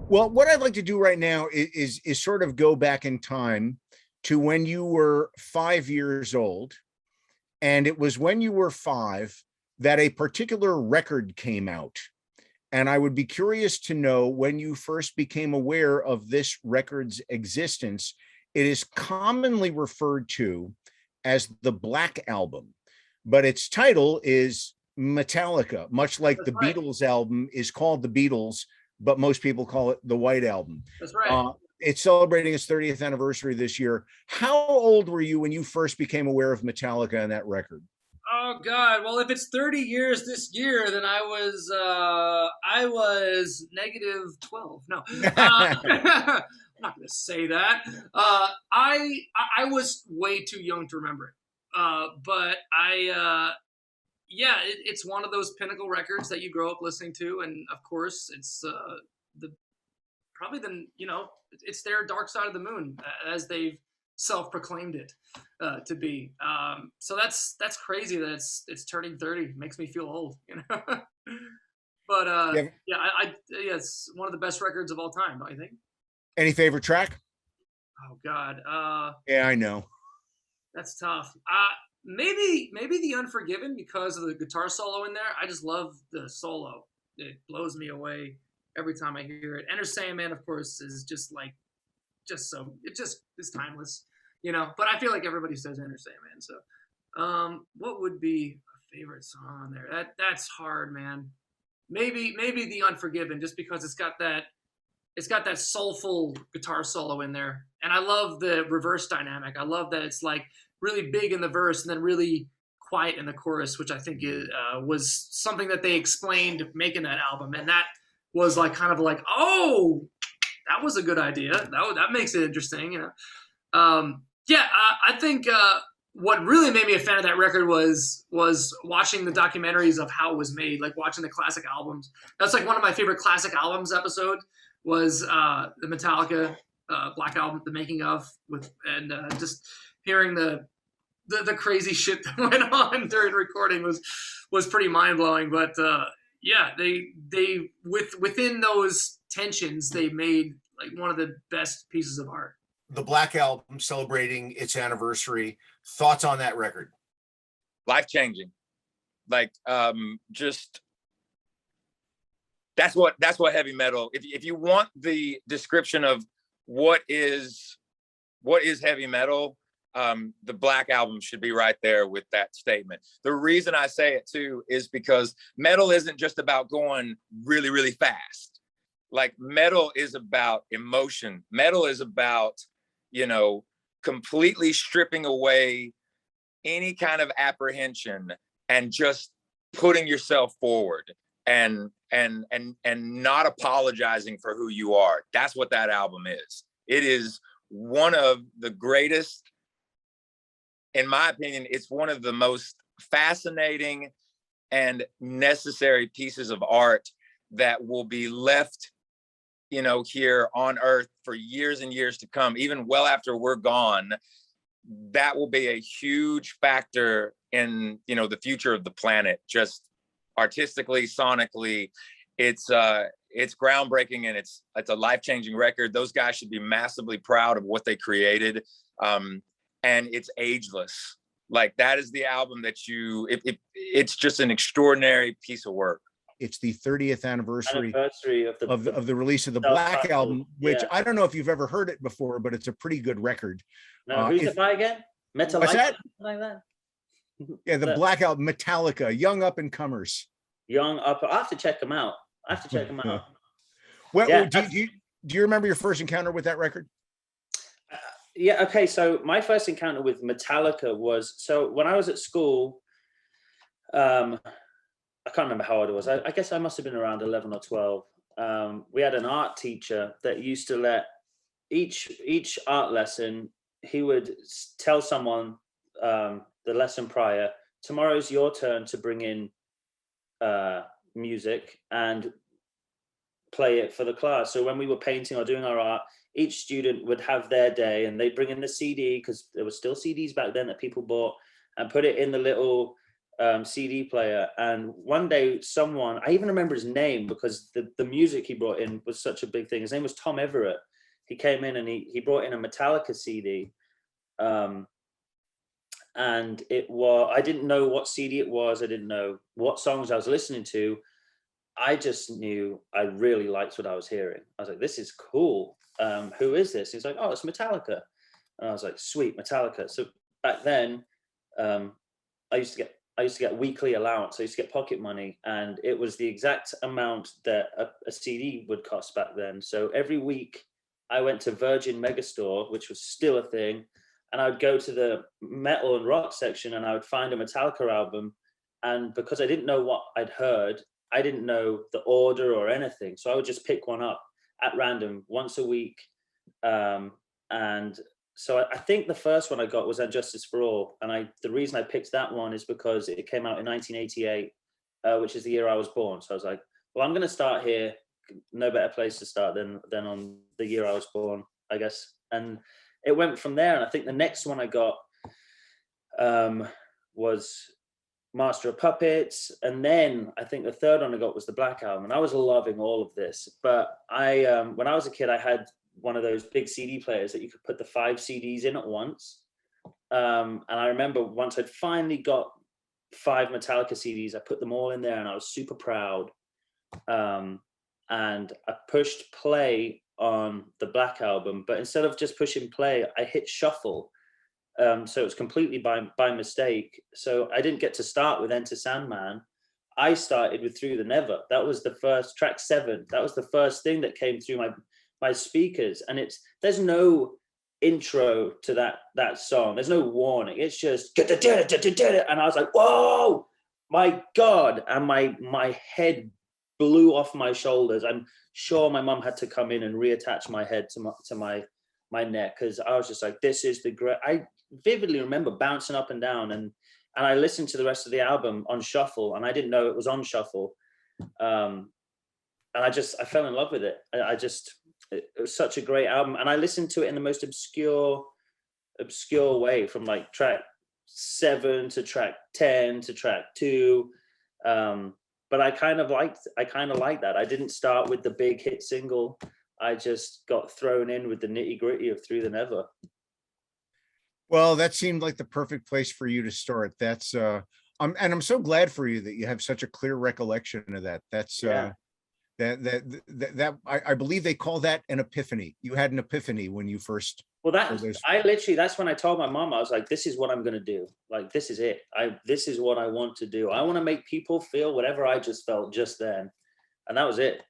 Well, what I'd like to do right now is sort of go back in time to when you were 5 years old. And it was when you were five that a particular record came out. And I would be curious to know when you first became aware of this record's existence. It is commonly referred to as the Black Album, but its title is Metallica, much like That's the right. Beatles album is called the Beatles, but most people call it the White Album. That's right. It's celebrating its 30th anniversary this year. How old were you when you first became aware of Metallica and that record? Oh God. Well, if it's 30 years this year, then I was negative 12. No, I'm not going to say that. I was way too young to remember it. But it's one of those pinnacle records that you grow up listening to, and of course, it's the probably the it's their Dark Side of the Moon, as they've self-proclaimed it to be. So that's crazy that it's turning 30. Makes me feel old, But Yeah. yeah, it's one of the best records of all time, don't you think? Any favorite track? Oh God, Yeah, I know. that's tough. Maybe the Unforgiven, because of the guitar solo in there. I just love the solo. It blows me away every time I hear it. Enter Sandman, of course, is just so it just is timeless, But I feel like everybody says Enter Sandman. So, what would be a favorite song on there? That's hard, man. Maybe the Unforgiven, just because it's got that soulful guitar solo in there, and I love the reverse dynamic. I love that it's like really big in the verse and then really quiet in the chorus, which I think was something that they explained making that album, and that was like kind of like, oh, that was a good idea. That makes it interesting. I think what really made me a fan of that record was watching the documentaries of how it was made, like watching the classic albums. That's like one of my favorite classic albums episode was the Metallica Black Album, the making of, and just hearing the crazy shit that went on during recording was pretty mind blowing. But they within those tensions, they made like one of the best pieces of art. The Black Album celebrating its anniversary. Thoughts on that record? Life changing. Like just that's what heavy metal. If you want the description of what is heavy metal, the Black Album should be right there with that statement. The reason I say it too is because metal isn't just about going really, really fast. Like metal is about emotion. Metal is about, completely stripping away any kind of apprehension and just putting yourself forward and not apologizing for who you are. That's what that album is. It is one of the greatest, in my opinion. It's one of the most fascinating and necessary pieces of art that will be left, here on Earth for years and years to come, even well after we're gone. That will be a huge factor in, the future of the planet, just artistically, sonically. It's groundbreaking, and it's a life-changing record. Those guys should be massively proud of what they created. And it's ageless. Like that is the album that it's just an extraordinary piece of work. It's the 30th anniversary of the release of the Black Album, which I don't know if you've ever heard it before, but it's a pretty good record. No, who's it by again? Metallica? What's that? Like that? Yeah, the Black Album, Metallica, young up and comers. I have to check them out. Well, do you remember your first encounter with that record? Yeah, okay. So my first encounter with Metallica was, when I was at school, I can't remember how old I was. I guess I must have been around 11 or 12. We had an art teacher that used to let each art lesson, he would tell someone the lesson prior, tomorrow's your turn to bring in music and play it for the class. So when we were painting or doing our art, each student would have their day, and they'd bring in the CD, because there were still CDs back then that people bought, and put it in the little CD player. And one day someone, I even remember his name because the music he brought in was such a big thing. His name was Tom Everett. He came in and he brought in a Metallica CD. And I didn't know what CD it was. I didn't know what songs I was listening to. I just knew I really liked what I was hearing. I was like, this is cool. Who is this? He's like, oh, it's Metallica. And I was like, sweet, Metallica. So back then, I used to get weekly allowance. I used to get pocket money, and it was the exact amount that a CD would cost back then. So every week I went to Virgin Megastore, which was still a thing, and I would go to the metal and rock section and I would find a Metallica album. And because I didn't know what I'd heard, I didn't know the order or anything. So I would just pick one up at random once a week. And so I think the first one I got was And Justice for All. And the reason I picked that one is because it came out in 1988, which is the year I was born. So I was like, well, I'm going to start here. No better place to start than on the year I was born, I guess. And it went from there. And I think the next one I got was Master of Puppets. And then I think the third one I got was the Black Album. And I was loving all of this. But when I was a kid, I had one of those big CD players that you could put the 5 CDs in at once. And I remember once I'd finally got 5 Metallica CDs, I put them all in there and I was super proud. And I pushed play on the Black Album, but instead of just pushing play, I hit shuffle. So it was completely by mistake. So I didn't get to start with Enter Sandman. I started with Through the Never. That was the first track 7. That was the first thing that came through my speakers. And there's no intro to that song. There's no warning. It's just, and I was like, whoa, my God. And my head blew off my shoulders. I'm sure my mum had to come in and reattach my head to my neck, because I was just like, this is the great. I vividly remember bouncing up and down, and I listened to the rest of the album on shuffle, and I didn't know it was on shuffle. And I fell in love with it. It was such a great album, and I listened to it in the most obscure way, from like track 7 to track 10 to track 2. But I kind of liked that. I didn't start with the big hit single. I just got thrown in with the nitty gritty of Through the Never. Well, that seemed like the perfect place for you to start. That's and I'm so glad for you that you have such a clear recollection of that. That's that I believe they call that an epiphany. You had an epiphany when you first. Well, that's when I told my mom, I was like, this is what I'm going to do. Like, this is it. This is what I want to do. I want to make people feel whatever I just felt just then. And that was it.